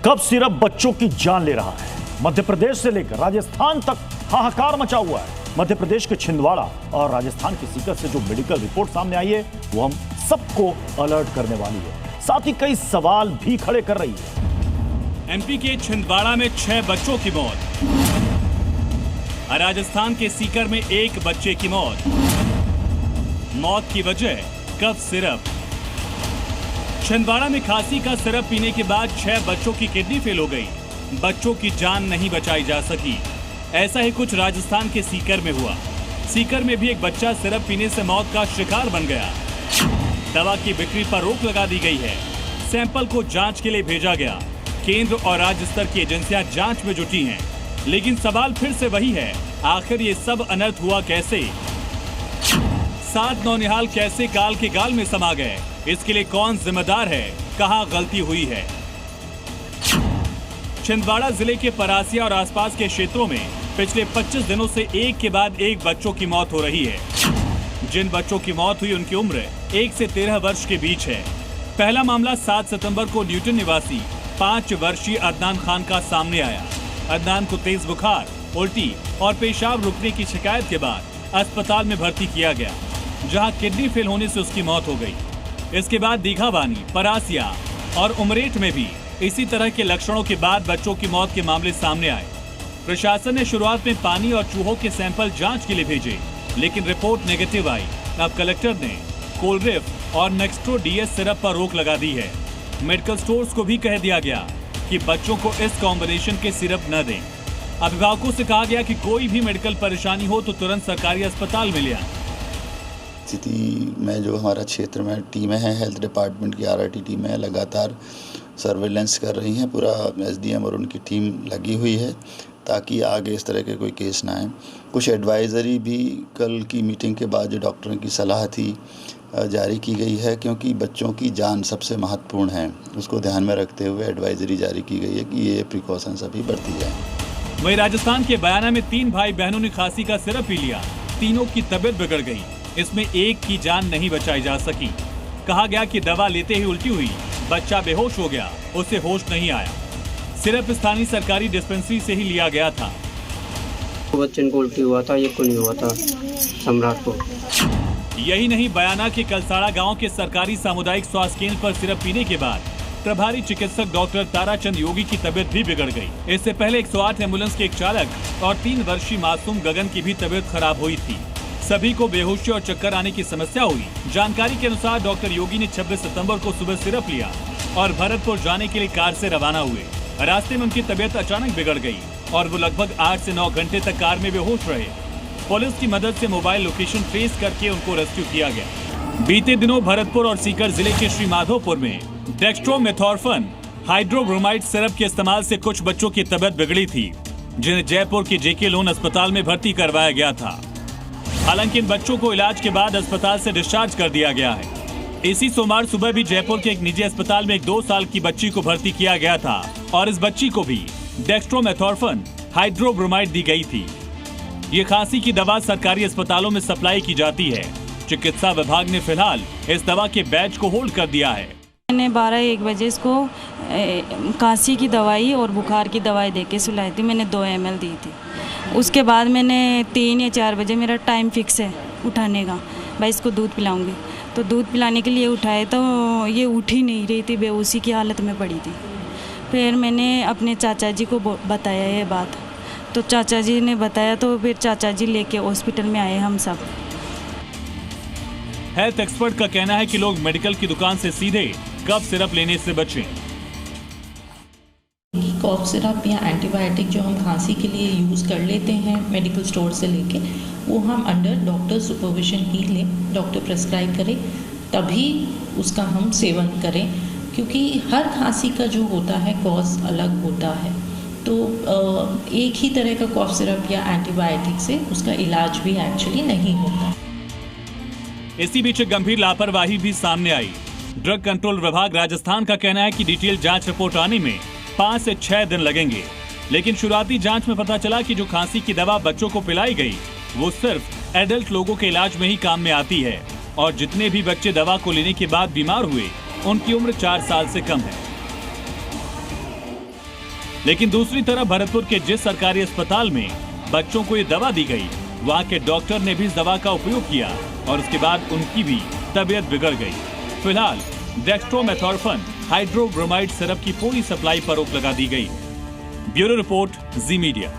Cough syrup बच्चों की जान ले रहा है। मध्य प्रदेश से लेकर राजस्थान तक हाहाकार मचा हुआ है। मध्य प्रदेश के छिंदवाड़ा और राजस्थान के सीकर से जो मेडिकल रिपोर्ट सामने आई है वो हम सबको अलर्ट करने वाली है, साथ ही कई सवाल भी खड़े कर रही है। एमपी के छिंदवाड़ा में 6 बच्चों की मौत, राजस्थान के सीकर में 1 बच्चे की मौत की वजह कफ सिरप। छिंदवाड़ा में खांसी का सिरप पीने के बाद 6 बच्चों की किडनी फेल हो गई। बच्चों की जान नहीं बचाई जा सकी। ऐसा ही कुछ राजस्थान के सीकर में हुआ। सीकर में भी एक बच्चा सिरप पीने से मौत का शिकार बन गया। दवा की बिक्री पर रोक लगा दी गई है। सैंपल को जांच के लिए भेजा गया। केंद्र और राज्य स्तर की एजेंसियां जांच में जुटी हैं, लेकिन सवाल फिर से वही है, आखिर ये सब अनर्थ हुआ कैसे? 7 नौनिहाल कैसे काल के गाल में समा गए? इसके लिए कौन जिम्मेदार है? कहां गलती हुई है? छिंदवाड़ा जिले के परासिया और आसपास के क्षेत्रों में पिछले 25 दिनों से एक के बाद एक बच्चों की मौत हो रही है। जिन बच्चों की मौत हुई उनकी उम्र 1 से 13 वर्ष के बीच है। पहला मामला 7 सितंबर को न्यूटन निवासी 5 वर्षीय अदनान खान का सामने आया। अदनान को तेज बुखार, उल्टी और पेशाब रुकने की शिकायत के बाद अस्पताल में भर्ती किया गया, जहां किडनी फेल होने से उसकी मौत हो गई। इसके बाद दीघाबानी, परासिया और उमरेठ में भी इसी तरह के लक्षणों के बाद बच्चों की मौत के मामले सामने आए। प्रशासन ने शुरुआत में पानी और चूहों के सैंपल जांच के लिए भेजे, लेकिन रिपोर्ट नेगेटिव आई। अब कलेक्टर ने कोलरिफ और नेक्स्ट्रो डीएस सिरप पर रोक लगा दी है। मेडिकल स्टोर्स को भी कह दिया गया कि बच्चों को इस कॉम्बिनेशन के सिरप न दें। अभिभावकों से कहा गया कि कोई भी मेडिकल परेशानी हो तो तुरंत सरकारी अस्पताल में ले आएं। स्थिति में जो हमारा क्षेत्र में टीमें हैं, हेल्थ डिपार्टमेंट की आरआरटी टीमें लगातार सर्वेलेंस कर रही हैं। पूरा एसडीएम और उनकी टीम लगी हुई है ताकि आगे इस तरह के कोई केस ना आए। कुछ एडवाइज़री भी कल की मीटिंग के बाद जो डॉक्टरों की सलाह थी जारी की गई है, क्योंकि बच्चों की जान सबसे महत्वपूर्ण है। उसको ध्यान में रखते हुए एडवाइज़री जारी की गई है कि ये प्रिकॉशंस अभी बरती जाएँ। वहीं राजस्थान के बयाना में 3 भाई बहनों ने खांसी का सिरप पी लिया। तीनों की तबीयत बिगड़ गई। इसमें एक की जान नहीं बचाई जा सकी। कहा गया कि दवा लेते ही उल्टी हुई, बच्चा बेहोश हो गया, उसे होश नहीं आया। सिरप स्थानीय सरकारी डिस्पेंसरी से ही लिया गया था। बच्चे को उल्टी हुआ था, ये को नहीं हुआ था, सम्राट को। यही नहीं, बयाना के कलसाड़ा गांव के सरकारी सामुदायिक स्वास्थ्य केंद्र पर सिरप पीने के बाद प्रभारी चिकित्सक डॉक्टर ताराचंद योगी की तबीयत भी बिगड़ गई। इससे पहले 108 एम्बुलेंस के एक चालक और 3 वर्षीय मासूम गगन की भी तबीयत खराब हुई थी। सभी को बेहोशी और चक्कर आने की समस्या हुई। जानकारी के अनुसार डॉक्टर योगी ने 26 सितंबर को सुबह सिरप लिया और भरतपुर जाने के लिए कार से रवाना हुए। रास्ते में उनकी तबीयत अचानक बिगड़ गई और वो लगभग 8 से 9 घंटे तक कार में बेहोश रहे। पुलिस की मदद से मोबाइल लोकेशन ट्रेस करके उनको रेस्क्यू किया गया। बीते दिनों भरतपुर और सीकर जिले के श्रीमाधोपुर में डेक्स्ट्रोमेथॉर्फन हाइड्रोब्रोमाइड सिरप के इस्तेमाल से कुछ बच्चों की तबीयत बिगड़ी थी, जिन्हें जयपुर के जेके लोन अस्पताल में भर्ती करवाया गया था। हालांकि इन बच्चों को इलाज के बाद अस्पताल से डिस्चार्ज कर दिया गया है। इसी सोमवार सुबह भी जयपुर के एक निजी अस्पताल में एक 2 साल की बच्ची को भर्ती किया गया था और इस बच्ची को भी डेक्स्ट्रोमेथॉर्फन हाइड्रोब्रोमाइड दी गई थी। ये खांसी की दवा सरकारी अस्पतालों में सप्लाई की जाती है। चिकित्सा विभाग ने फिलहाल इस दवा के बैच को होल्ड कर दिया है। मैंने 12-1 बजे इसको खांसी की दवाई और बुखार की दवाई देके सुलाई थी। मैंने 2 ml दी थी। उसके बाद मैंने 3 या 4 बजे मेरा टाइम फिक्स है उठाने का, भाई इसको दूध पिलाऊंगी। तो दूध पिलाने के लिए उठाए तो ये उठ ही नहीं रही थी, बेहोशी की हालत में पड़ी थी। फिर मैंने अपने चाचा जी को बताया ये बात, तो चाचा जी ने बताया तो फिर चाचा जी लेके हॉस्पिटल में आए हम सब। हेल्थ एक्सपर्ट का कहना है कि लोग मेडिकल की दुकान से सीधे कफ सिरप लेने से बचें। कॉफ सिरप या एंटीबायोटिक जो हम खांसी के लिए यूज़ कर लेते हैं मेडिकल स्टोर से लेके, वो हम अंडर डॉक्टर सुपरविजन ही लें, डॉक्टर प्रेस्क्राइब करे तभी उसका हम सेवन करें, क्योंकि हर खांसी का जो होता है कॉज अलग होता है। तो एक ही तरह का कॉफ सिरप या एंटीबायोटिक से उसका इलाज भी एक्चुअली नहीं होता। इसी बीच गंभीर लापरवाही भी सामने आई। ड्रग कंट्रोल विभाग राजस्थान का कहना है कि डिटेल जांच रिपोर्ट आने में 5 से 6 दिन लगेंगे, लेकिन शुरुआती जांच में पता चला कि जो खांसी की दवा बच्चों को पिलाई गई वो सिर्फ एडल्ट लोगों के इलाज में ही काम में आती है और जितने भी बच्चे दवा को लेने के बाद बीमार हुए उनकी उम्र 4 साल से कम है। लेकिन दूसरी तरफ भरतपुर के जिस सरकारी अस्पताल में बच्चों को ये दवा दी गई, वहाँ के डॉक्टर ने भी इस दवा का उपयोग किया और उसके बाद उनकी भी तबीयत बिगड़ गई। फिलहाल डेक्स्ट्रोमेथोर्फन हाइड्रोब्रोमाइड सिरप की पूरी सप्लाई पर रोक लगा दी गई। ब्यूरो रिपोर्ट, जी मीडिया।